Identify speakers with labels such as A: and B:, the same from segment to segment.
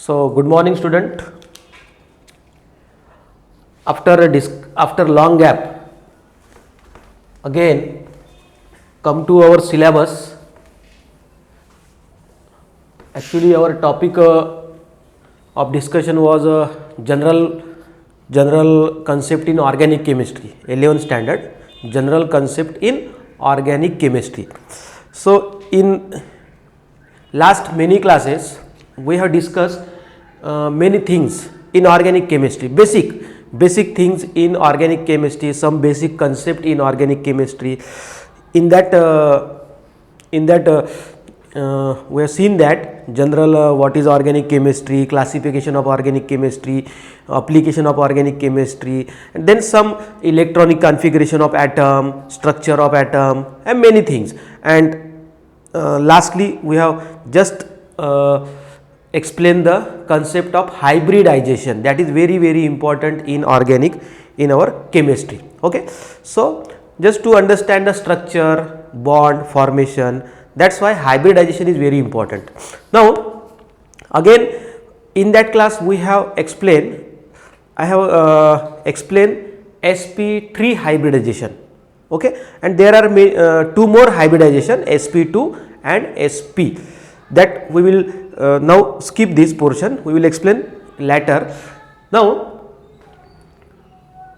A: So good morning student. After long gap, again come to our syllabus. Actually our topic of discussion was general concept in organic chemistry, 11th standard, general concept in organic chemistry. So in last many classes we have discussed many things in organic chemistry, basic things in organic chemistry, some basic concept in organic chemistry. In that we have seen that general what is organic chemistry, classification of organic chemistry, application of organic chemistry, and then some electronic configuration of atom, structure of atom, and many things. And lastly we have just explain the concept of hybridization, that is very important in organic, in our chemistry. Okay, so just to understand the structure, bond formation, that's why hybridization is very important. Now again in that class we have explained, I have explained sp3 hybridization. Okay, and there are two more hybridization, sp2 and sp, that we will now skip this portion, we will explain later. Now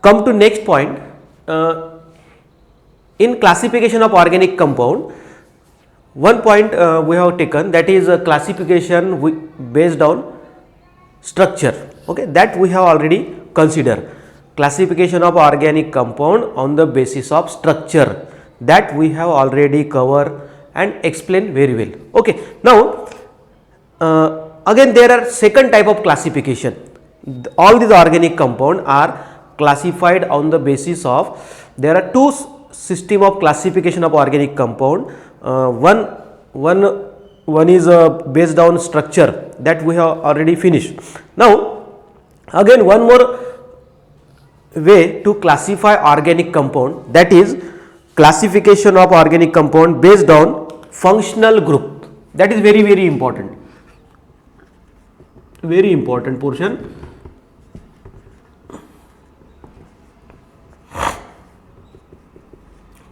A: come to next point. In classification of organic compound, one point we have taken, that is a classification based on structure. Okay, that we have already considered, classification of organic compound on the basis of structure, that we have already covered and explained very well. Okay, now again there are second type of classification. All these organic compound are classified on the basis of, there are two system of classification of organic compound. One is based on structure, that we have already finished. Now again one more way to classify organic compound, that is classification of organic compound based on functional group. That is very important, very important portion.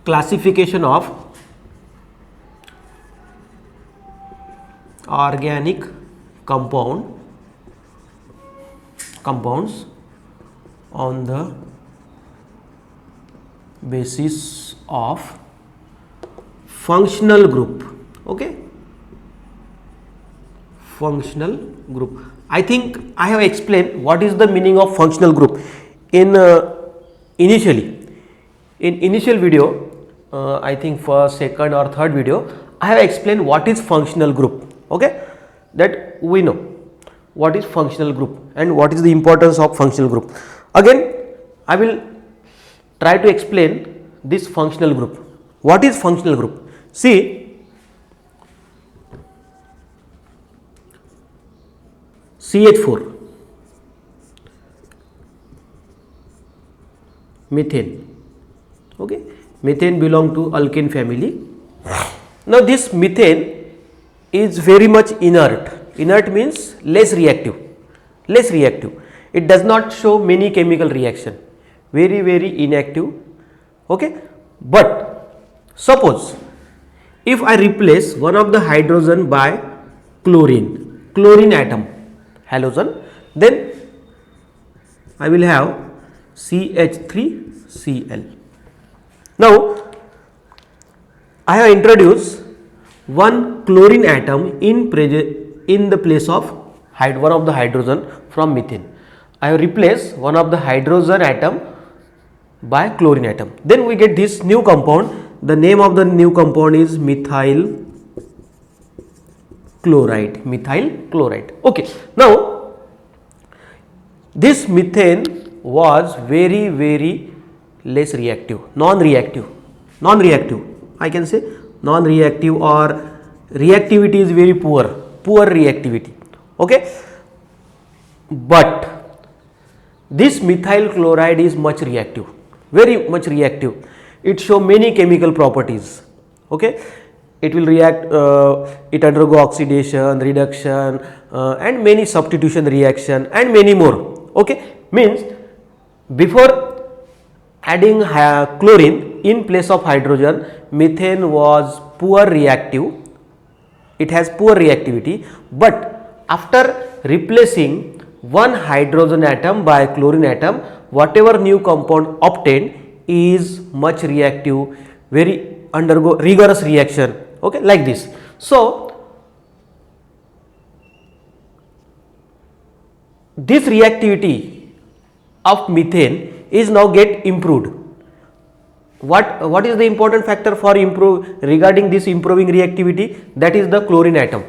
A: Classification of organic compounds on the basis of functional group. Okay, functional group. I think I have explained what is the meaning of functional group in initial video. I think for second or third video I have explained what is functional group. Okay, that we know what is functional group and what is the importance of functional group. Again I will try to explain this functional group. What is functional group? See, CH4, methane. Okay, methane belong to alkane family. Now this methane is very much inert. Inert means less reactive. It does not show many chemical reaction, very inactive. Okay, but suppose if I replace one of the hydrogen by chlorine atom, halogen, then I will have CH3Cl. Now I have introduced one chlorine atom in the place of one of the hydrogen from methane. I have replaced one of the hydrogen atom by chlorine atom. Then we get this new compound. The name of the new compound is methyl chloride. Okay, now this methane was very less reactive, non-reactive, I can say non-reactive, or reactivity is very poor reactivity. Okay, but this methyl chloride is much reactive, very much reactive. It show many chemical properties. Okay, it will react, it undergo oxidation, reduction, and many substitution reaction and many more. Okay, means before adding chlorine in place of hydrogen, methane was poor reactive, it has poor reactivity, but after replacing one hydrogen atom by chlorine atom, whatever new compound obtained is much reactive, very undergo rigorous reaction. Okay, like this. So this reactivity of methane is now get improved. What is the important factor for regarding this improving reactivity? That is the chlorine atom.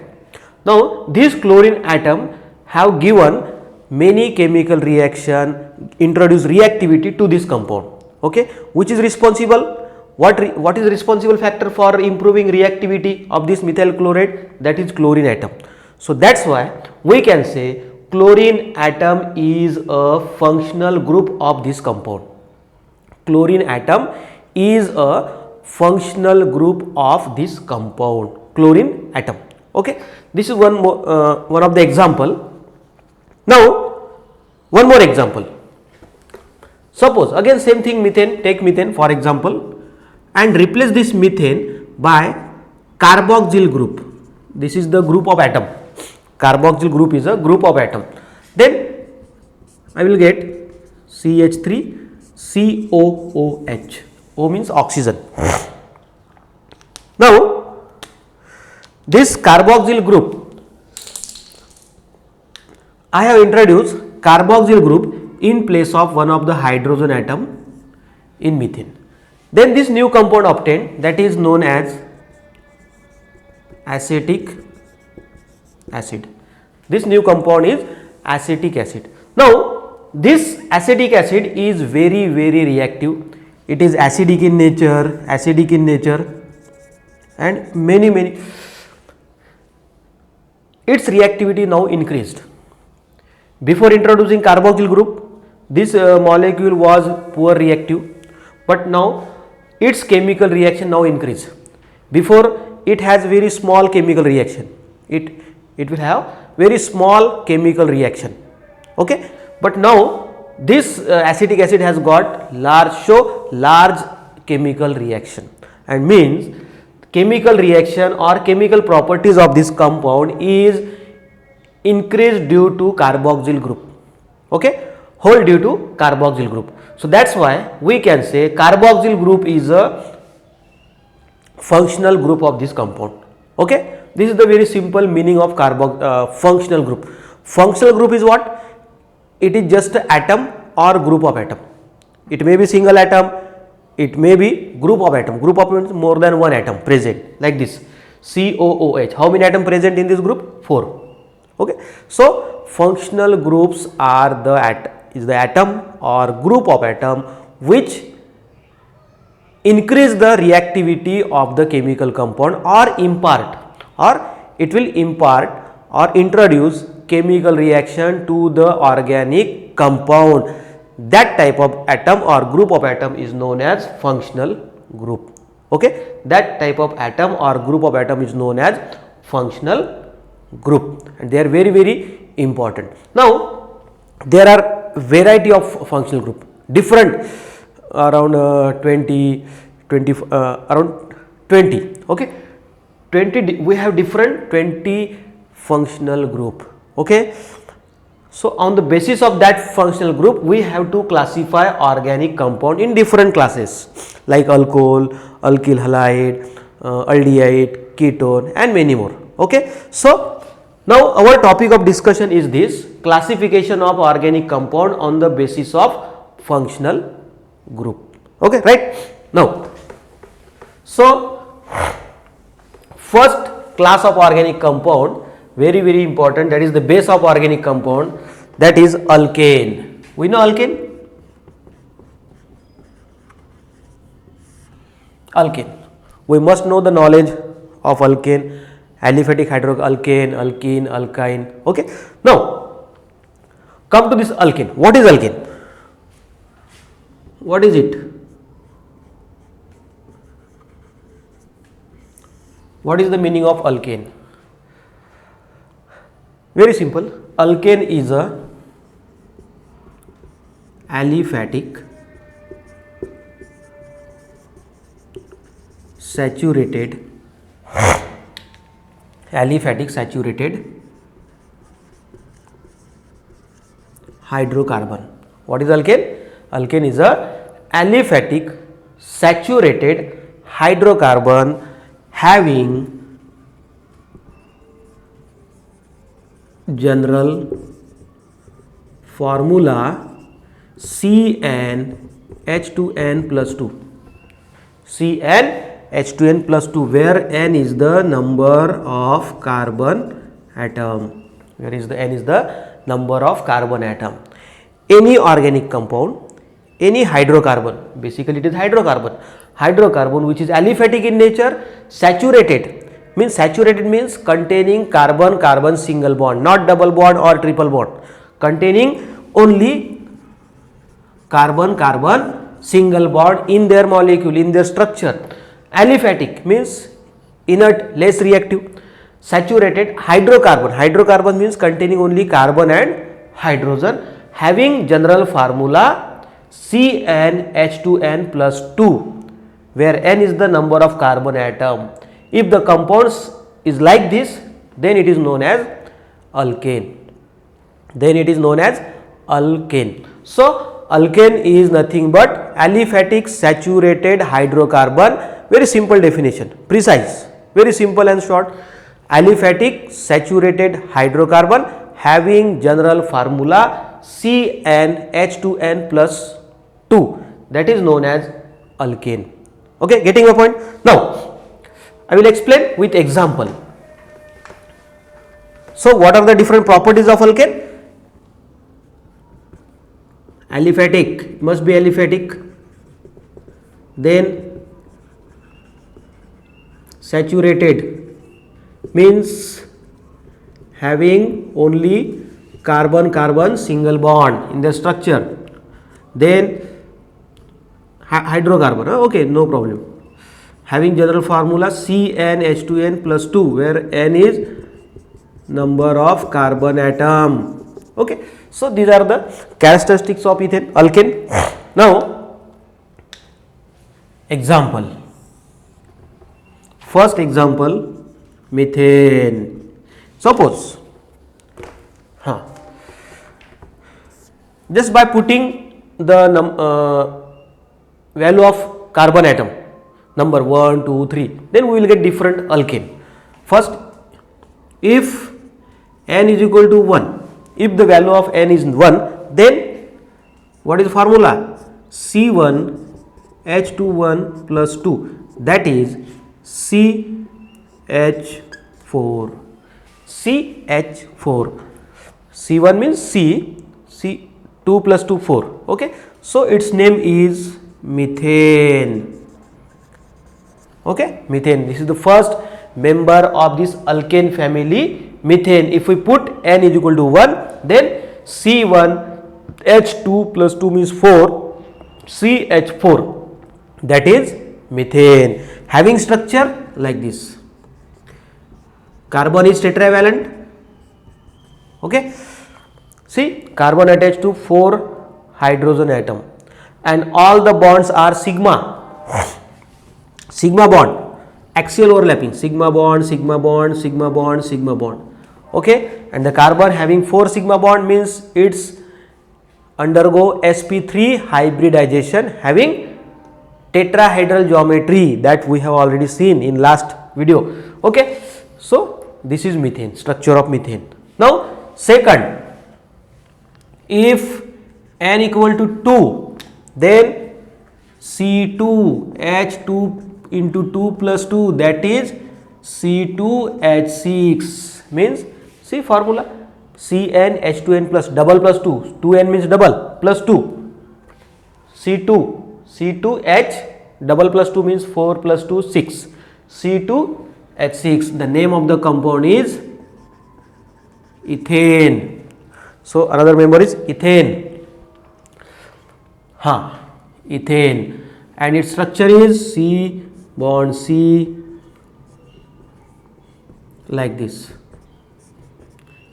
A: Now this chlorine atom have given many chemical reaction, introduce reactivity to this compound. Okay, which is responsible? What is responsible factor for improving reactivity of this methyl chloride? That is chlorine atom. So that's why we can say chlorine atom is a functional group of this compound. Chlorine atom is a functional group of this compound, chlorine atom. Okay, this is one of the example. Now one more example. Suppose again same thing, methane, take methane for example, and replace this methane by carboxyl group. This is the group of atom. Carboxyl group is a group of atom. Then I will get CH3COOH. O means oxygen. Now this carboxyl group, I have introduced carboxyl group in place of one of the hydrogen atom in methane. Then this new compound obtained, that is known as acetic acid. This new compound is acetic acid. Now this acetic acid is very reactive. It is acidic in nature, and many its reactivity now increased. Before introducing carboxyl group, this molecule was poor reactive, but now its chemical reaction now increase. Before it has very small chemical reaction, it will have very small chemical reaction. Okay, but now this acetic acid has got large chemical reaction, and means chemical reaction or chemical properties of this compound is increased due to carboxyl group. Okay, whole due to carboxyl group. So that's why we can say carboxyl group is a functional group of this compound. Okay, this is the very simple meaning of functional group. Functional group is what? It is just an atom or group of atom. It may be single atom, it may be group of atom. Group of means more than one atom present, like this COOH. How many atom present in this group? 4. Okay, so functional groups are the atom or group of atom which increase the reactivity of the chemical compound, or impart, or it will impart or introduce chemical reaction to the organic compound. That type of atom or group of atom is known as functional group. Okay, that type of atom or group of atom is known as functional group, and they are very important. Now there are variety of functional group, different, around 20. Okay, 20 we have different 20 functional group. Okay, so on the basis of that functional group we have to classify organic compound in different classes like alcohol, alkyl halide, aldehyde, ketone, and many more. Okay, so now our topic of discussion is this: classification of organic compound on the basis of functional group. Okay, right? Now, so first class of organic compound, very important, that is the base of organic compound, that is alkane. We know alkane? Alkane. We must know the knowledge of alkane, aliphatic hydroalkane, alkene, alkyne. Okay. Now come to this alkane. What is alkane? What is it? What is the meaning of alkane? Very simple. Alkane is a aliphatic saturated hydrocarbon. What is alkane? Alkane is a aliphatic saturated hydrocarbon having general formula CnH2n plus 2. CnH2n plus 2, where n is the number of carbon atom. Where is the n is the number of carbon atom. Any organic compound, any hydrocarbon, basically it is hydrocarbon which is aliphatic in nature, saturated means containing carbon single bond, not double bond or triple bond, containing only carbon single bond in their molecule, in their structure. Aliphatic means inert, less reactive. Saturated hydrocarbon means containing only carbon and hydrogen, having general formula CnH2n plus 2, where n is the number of carbon atom. If the compounds is like this, then it is known as alkane. So alkane is nothing but aliphatic saturated hydrocarbon. Very simple definition, precise, very simple and short. Aliphatic saturated hydrocarbon having general formula CnH2n plus 2, that is known as alkane. Okay, getting my point? Now I will explain with example. So what are the different properties of alkane? Aliphatic, must be aliphatic. Then saturated means having only carbon single bond in the structure. Then hydrocarbon, okay, no problem. Having general formula CnH2n plus 2, where n is number of carbon atom. Okay, so these are the characteristics of alkane. Now example, first example, methane. Suppose just by putting the value of carbon atom, number 1, 2, 3, then we will get different alkane. First, if n is equal to 1, if the value of n is 1, then what is the formula? C1H21 plus 2, that is CH4. C1 means C2 plus 2, 4. Okay, so its name is methane. Okay, methane, this is the first member of this alkane family, methane. If we put n is equal to 1, then C1H2 plus 2 means 4, CH4, that is methane, having structure like this. Carbon is tetravalent. Okay, see, carbon attached to 4 hydrogen atom and all the bonds are sigma bond, axial overlapping, sigma bond. Okay, and the carbon having 4 sigma bond means it's undergo sp3 hybridization having tetrahedral geometry, that we have already seen in last video. Okay, so this is methane, structure of methane. Now second, if n equal to 2, then C2H2 into 2 plus 2, that is C2H6, means see formula CnH2n plus double plus 2, 2n means double plus 2, C2H double plus 2 means 4 plus 2, 6, C2H6. The name of the compound is ethane. So another member is ethane. Ethane, and its structure is C bond C like this.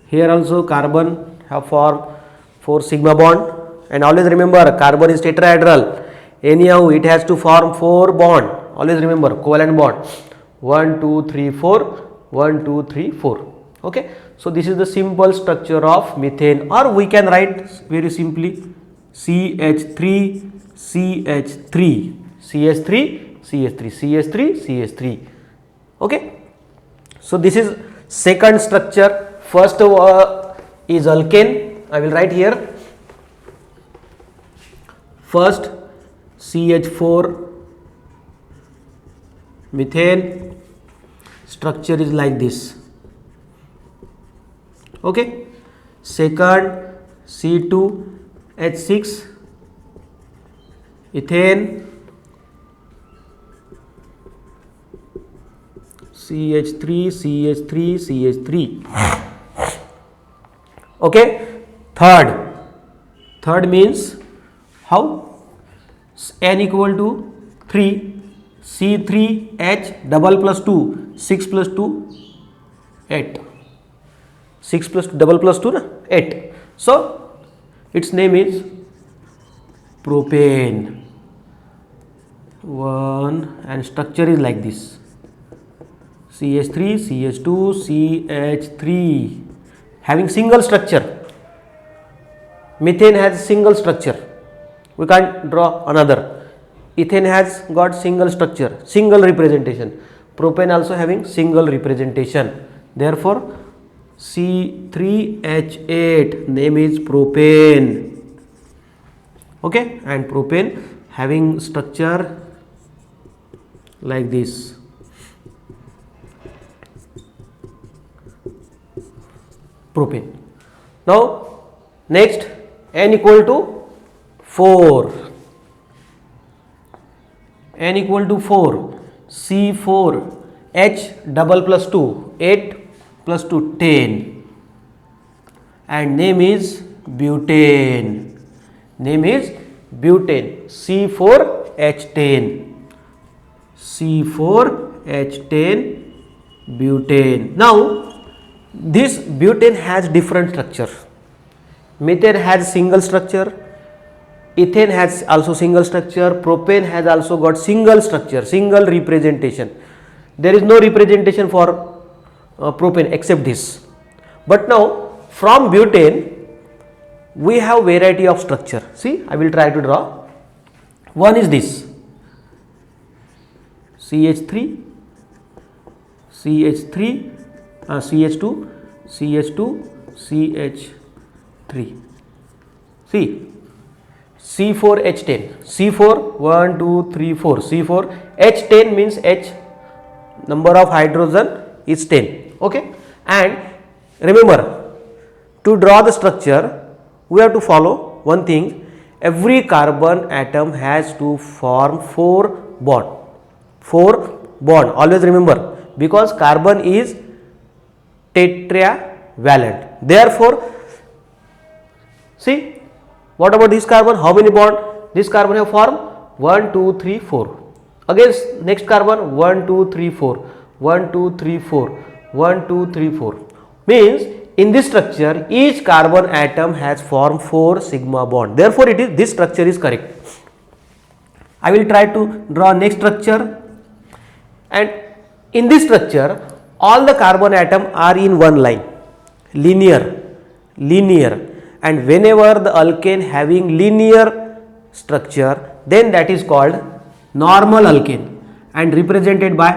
A: Here also carbon have formed 4 sigma bond, and always remember carbon is tetrahedral. Anyhow it has to form 4 bond. Always remember covalent bond 1 2 3 4 1 2 3 4. Okay, so this is the simple structure of methane, or we can write very simply CH3 CH3 CH3 CH3 CH3 CH3. Okay, so this is second structure. First is alkane. I will write here. First CH4 methane, structure is like this. Okay. Second C2H6 ethane, CH3 CH3 CH3. Okay. Third means how? N equal to 3, C3H double plus 2, 6 plus 2 8, 6 plus double plus 2 na? 8. So its name is propane. One, and structure is like this: CH3 CH2 CH3, having single structure. Methane has single structure, we can't draw another. Ethane has got single structure, single representation. Propane also having single representation. Therefore C3H8 name is propane. Okay, and propane having structure like this. Propane. Now next, N equal to 4. N equal to 4. C4H double plus 2, 8 plus 2 10, and name is butane. Name is butane. C4H10. C4H10 butane. Now this butane has different structure. Methane has single structure, ethane has also single structure, propane has also got single structure, single representation. There is no representation for propane except this. But now from butane we have variety of structure. See, I will try to draw. One is this: CH3 CH3 CH2 CH2 CH3. See, C4H10, C4 1 2 3 4, C4 H10 means H number of hydrogen is 10. Okay, and remember, to draw the structure we have to follow one thing: every carbon atom has to form 4 bond. 4 bond, always remember, because carbon is tetravalent. Therefore, see, what about this carbon? How many bond? This carbon have formed 1 2 3 4. Against next carbon 1 2 3 4, 1 2 3 4, 1 2 3 4. Means in this structure each carbon atom has formed 4 sigma bond. Therefore it is, this structure is correct. I will try to draw next structure, and in this structure all the carbon atom are in one line, linear, and whenever the alkane having linear structure, then that is called normal alkane and represented by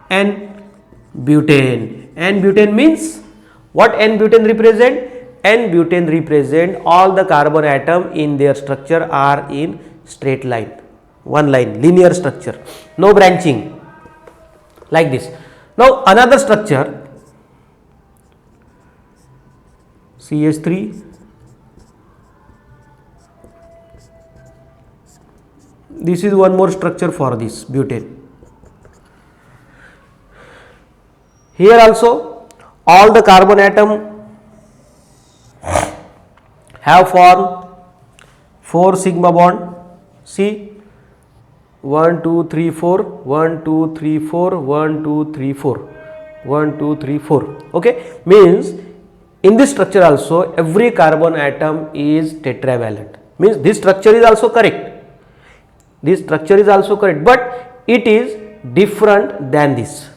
A: N-butane. N-butane means what? N-butane represent? N-butane represent all the carbon atom in their structure are in straight line, one line, linear structure, no branching, like this. Now another structure, CH3, this is one more structure for this butane. Here also all the carbon atom have formed 4 sigma bond. See, 1 2 3 4, 1 2 3 4, 1 2 3 4. 1 2 3 4. Okay, means in this structure also every carbon atom is tetravalent, means this structure is also correct. This structure is also correct, but it is different than this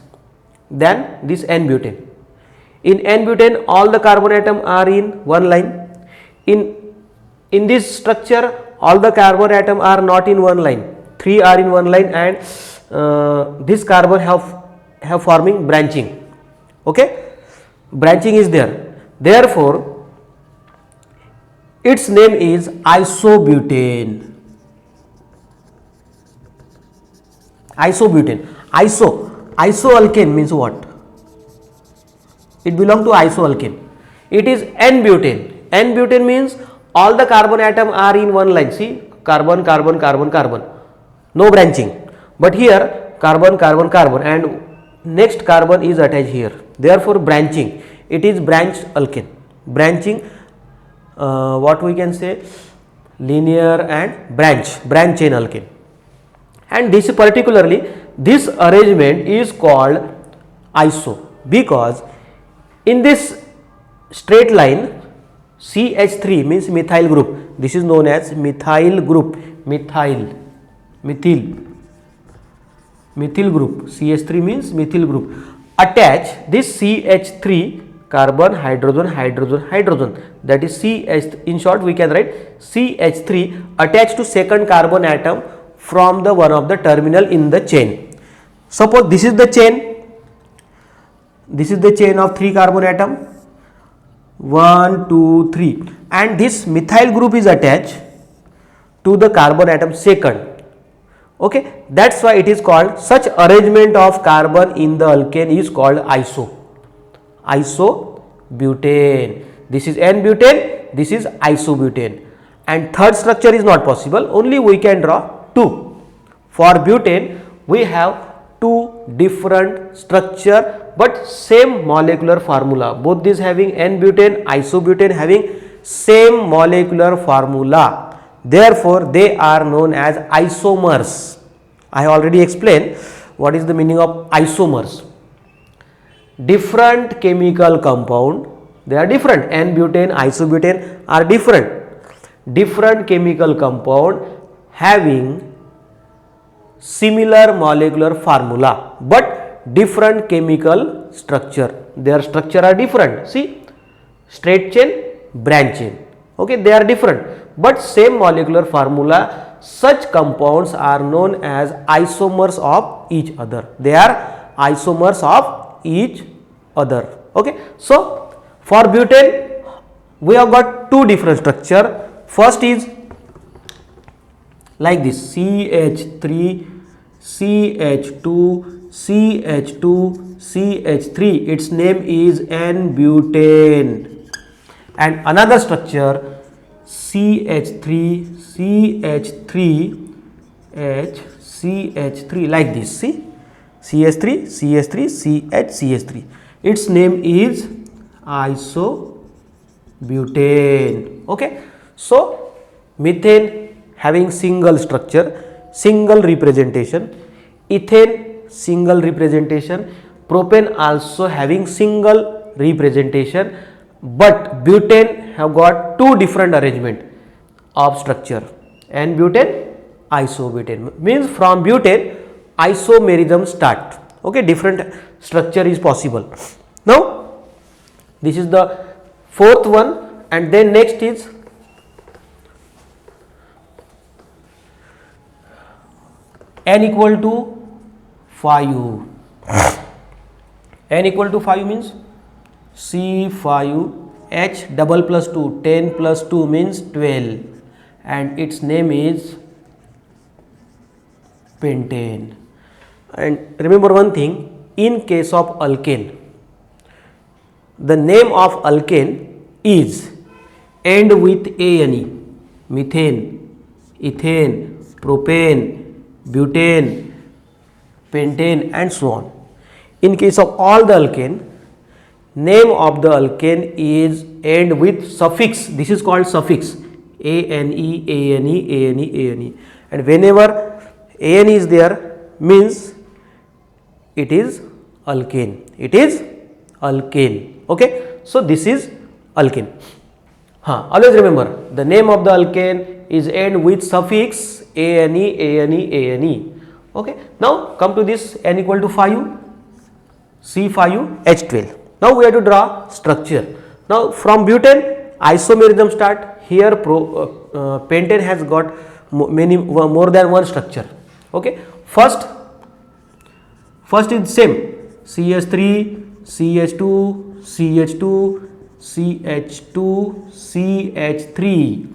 A: N-butane. In N-butane, all the carbon atom are in one line. In this structure, all the carbon atom are not in one line. 3 are in one line, and this carbon have forming branching. Okay, branching is there. Therefore, its name is isobutane. Isobutane. Isoalkane means what? It belongs to isoalkane. It is N-butane. N-butane means all the carbon atom are in one line. See, carbon, carbon, carbon, carbon. No branching. But here carbon, carbon, carbon, and next carbon is attached here. Therefore, branching. It is branched alkane. Branching, what we can say, linear and branch chain alkane. And this particularly, this arrangement is called iso, because in this straight line CH3 means methyl group. This is known as methyl group. Methyl group. CH3 means methyl group. Attach this CH3 carbon, hydrogen, hydrogen, hydrogen, that is CH. In short, we can write CH3 attached to second carbon atom from the one of the terminal in the chain. Suppose this is the chain. This is the chain of 3 carbon atom. 1 2 3, and this methyl group is attached to the carbon atom second. Okay, that's why it is called, such arrangement of carbon in the alkane is called isobutane. This is N-butane, this is isobutane, and third structure is not possible, only we can draw 2. For butane we have 2 different structure but same molecular formula. Both these having N-butane, isobutane having same molecular formula. Therefore, they are known as isomers. I have already explained what is the meaning of isomers. Different chemical compound, they are different. N-butane, isobutane are different. Different chemical compound having similar molecular formula but different chemical structure. Their structure are different. See, straight chain, branch chain. Okay, they are different but same molecular formula. Such compounds are known as isomers of each other. They are isomers of each other. Okay, so for butane we have got 2 different structure. First is like this: CH3, CH2, CH2, CH3. Its name is N-butane. And another structure CH3, CH3, CH3, like this. See, CH3, CH3, CH, CH3. Its name is isobutane. Okay, so methane having single structure, single representation. Ethane single representation. Propane also having single representation, but butane have got 2 different arrangement of structure. N-butane, isobutane, means from butane isomerism start. Okay, different structure is possible. Now this is the 4th one, and then next is N equal to 5. N equal to 5 means C5H double plus 2, 10 plus 2 means 12, and its name is pentane. And remember one thing, in case of alkane, the name of alkane is end with ane: methane, ethane, propane, butane, pentane, and so on. In case of all the alkane, name of the alkane is end with suffix. This is called suffix: ane, ane, ane, ane. And whenever ane is there, means it is alkane. It is alkane. Okay, so this is alkane. Always remember the name of the alkane is end with suffix ane, ane, ane. Okay, now come to this n equal to 5 C5H12. Now we have to draw structure. Now from butane isomerism start. Here pentane has got more than one structure. Okay, first is same CH3 CH2 CH2 CH2 CH3.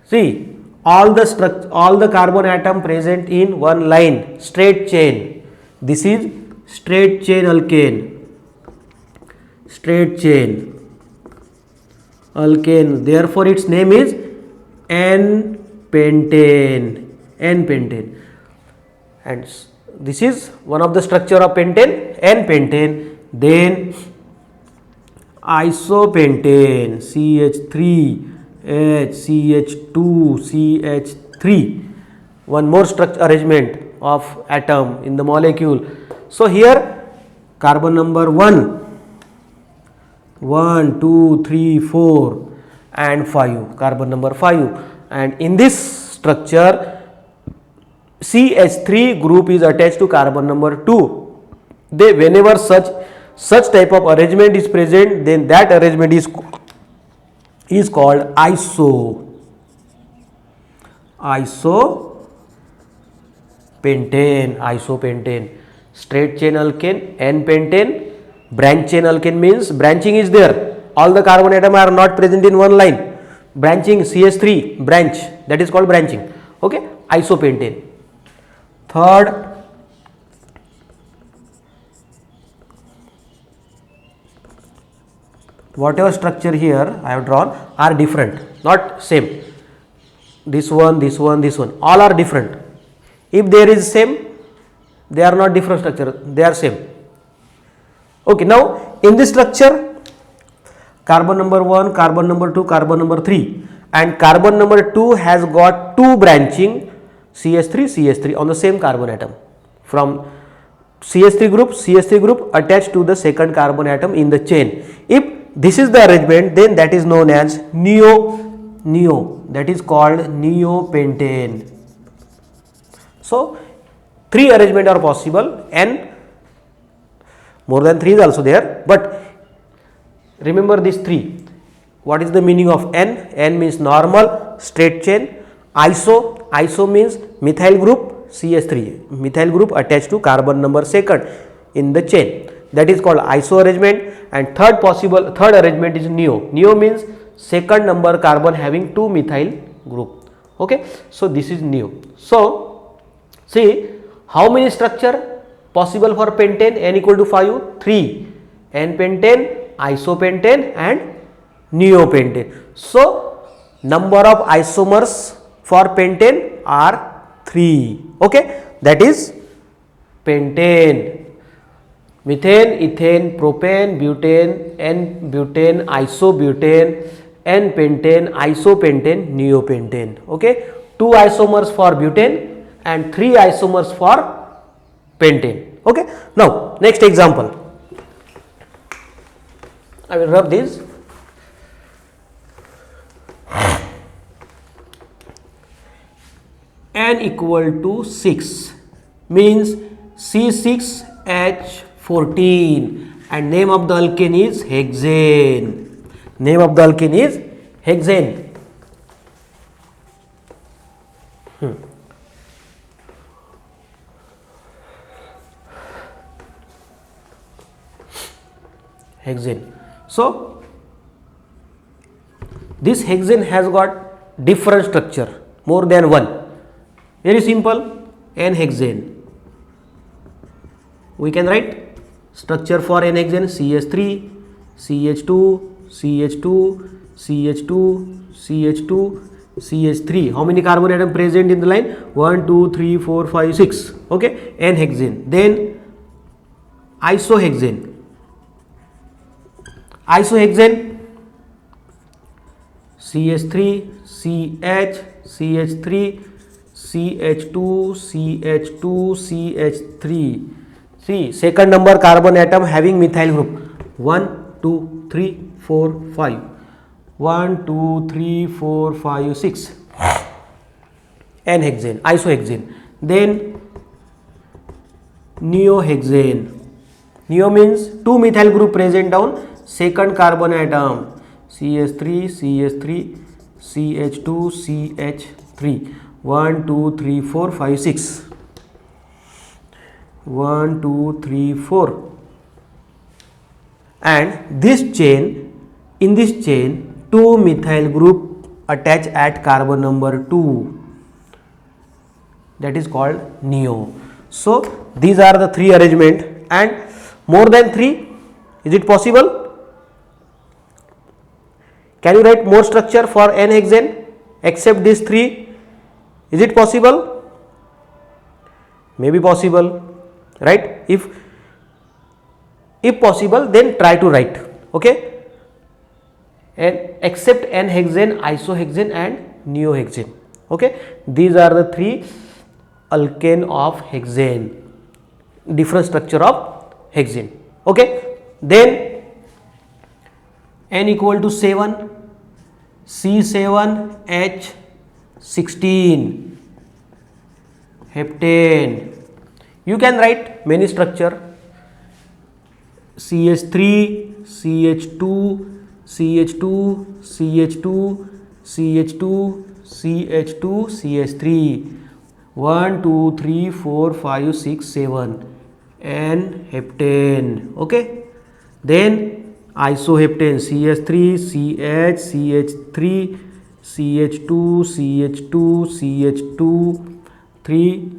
A: See all the carbon atom present in one line, straight chain. This is straight chain alkane. Straight chain alkane. Therefore its name is N-pentane. N-pentane. And this is one of the structure of pentane, N-pentane. Then isopentane CH3H CH2 CH3. One more structure arrangement of atom in the molecule. So here carbon number 1, 2, 3, 4 and 5, carbon number 5, and in this structure CH3 group is attached to carbon number 2. They whenever such type of arrangement is present, then that arrangement is called isopentane. Straight chain alkane, N-pentane. Branch chain alkane means branching is there. All the carbon atom are not present in one line. Branching CH3 branch, that is called branching. Okay, isopentane. Third, whatever structure here I have drawn are different, not same. This one, all are different. If there is same, they are not different structure, they are same. Okay, now in this structure carbon number 1, carbon number 2, carbon number 3, and carbon number 2 has got two branching CH3 on the same carbon atom. From CH3 group attached to the second carbon atom in the chain. If this is the arrangement, then that is known as neo, that is called neopentane. So 3 arrangement are possible, and more than 3 is also there, but remember these 3. What is the meaning of N? N means normal, straight chain. Iso means methyl group, CH3 methyl group attached to carbon number 2 in the chain, that is called iso arrangement. And third arrangement is neo. Neo means second number carbon having 2 methyl group. Okay, so this is neo. So see how many structure possible for pentane? N equal to 5, 3, N-pentane, isopentane and neopentane. So number of isomers for pentane are 3. Okay, that is pentane. Methane, ethane, propane, butane, N-butane, isobutane, N-pentane, isopentane, neopentane. Okay, 2 isomers for butane and 3 isomers for pentane. Okay, now next example. I will rub this. N equal to 6 means C6H14 and name of the alkane is hexane. Name of the alkane is hexane. Hexane. So this hexane has got different structure, more than one. Very simple, N-hexane. We can write structure for N-hexane: CH3, CH2, CH2, CH2, CH2, CH3. How many carbon atom present in the line? 1, 2, 3, 4, 5, 6. Okay, N-hexane. Then isohexane. Isohexane, CH3, CH, CH3, CH2, CH2, CH3, See, second number carbon atom having methyl group 1, 2, 3, 4, 5. 1, 2, 3, 4, 5, 6. N-hexane, isohexane. Then neohexane. Neo means 2 methyl group present on second carbon atom. CH3, CH3, CH2, CH3. 1, 2, 3, 4, 5, 6. 1, 2, 3, 4. And this chain, in this chain, 2 methyl group attach at carbon number 2. That is called neo. So these are the 3 arrangement, and more than 3, is it possible? Can you write more structure for N-hexane except these 3? Is it possible? Maybe possible, right? If possible, then try to write, okay? And except N-hexane, isohexane and neohexane, okay? These are the 3 alkane of hexane, different structure of hexane, okay? Then N equal to 7, C7H16 heptane. You can write many structure, CH3, CH2, CH2, CH2, CH2, CH2, CH3. 1, 2, 3, 4, 5, 6, 7. N heptane, okay? Then isoheptane, CH3, CH, CH3, CH2, CH2, CH2, 3,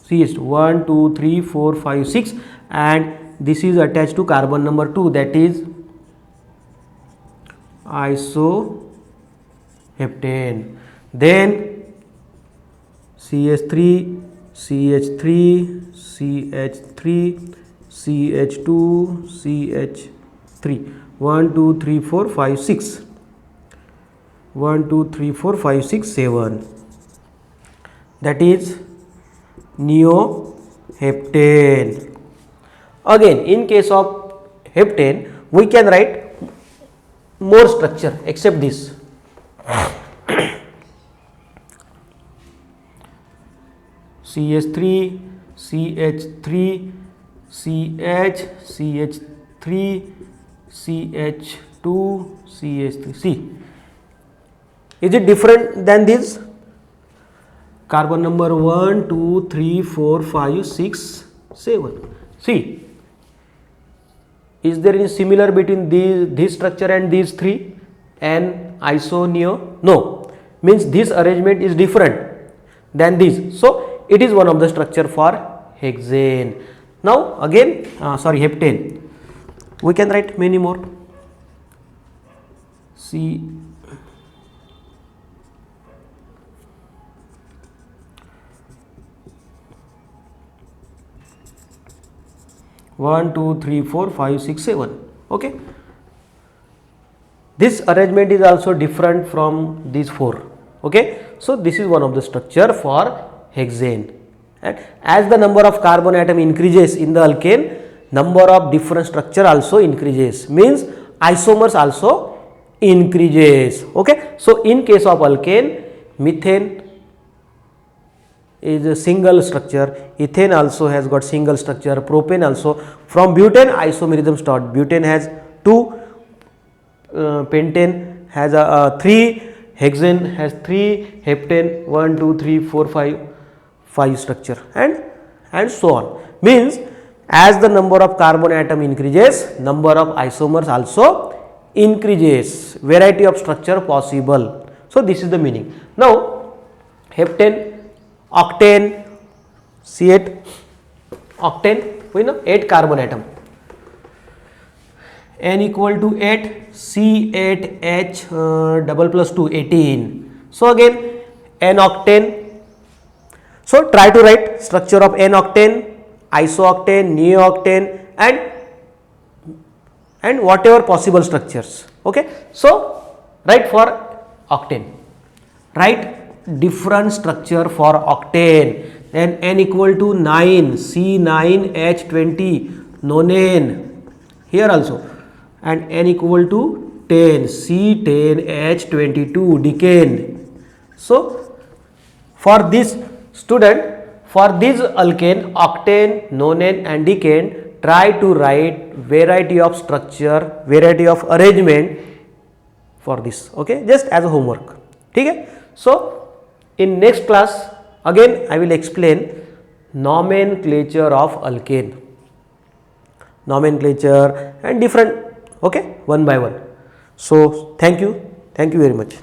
A: CH2, 1, 2, 3, 4, 5, 6, and this is attached to carbon number 2, that is isoheptane. Then CH3, CH3, CH3, CH2, CH3. 1, 2, 3, 4, 5, 6. 1, 2, 3, 4, 5, 6, 7. That is neoheptane. Again, in case of heptane, we can write more structure except this. CH3, CH3, CH, CH3, CH2, CH3. See, is it different than this? Carbon number 1, 2, 3, 4, 5, 6, 7. See, is there any similar between this structure and these 3 and iso neo? No, means this arrangement is different than this. So it is one of the structure for hexane. Now again, heptane. We can write many more. C. One, 2, 3, 4, 5, 6, 7. Okay. This arrangement is also different from these 4. Okay. So this is one of the structure for hexane. And as the number of carbon atom increases in the alkane, number of different structure also increases, means isomers also increases. Okay. So in case of alkane, methane is a single structure, ethane also has got single structure, propane also. From butane isomerism start, butane has 2, pentane has 3, hexane has 3, heptane 1, 2, 3, 4, 5 structure, and so on. Means as the number of carbon atom increases, number of isomers also increases, variety of structure possible. So this is the meaning. Now heptane, octane, C8, octane, we know 8 carbon atom, N equal to 8, C8H double plus 2, 18. So again N octane. So try to write structure of N octane, isooctane, neooctane, and whatever possible structures. Okay. So write for octane, write different structure for octane. then N equal to 9, C9H20 nonane, here also, and N equal to 10, C10H22 decane. So for this student, for this alkane, octane, nonane and decane, try to write variety of structure, variety of arrangement for this, okay, just as a homework. Okay? So in next class again I will explain nomenclature of alkane, nomenclature and different, okay, one by one. So thank you very much.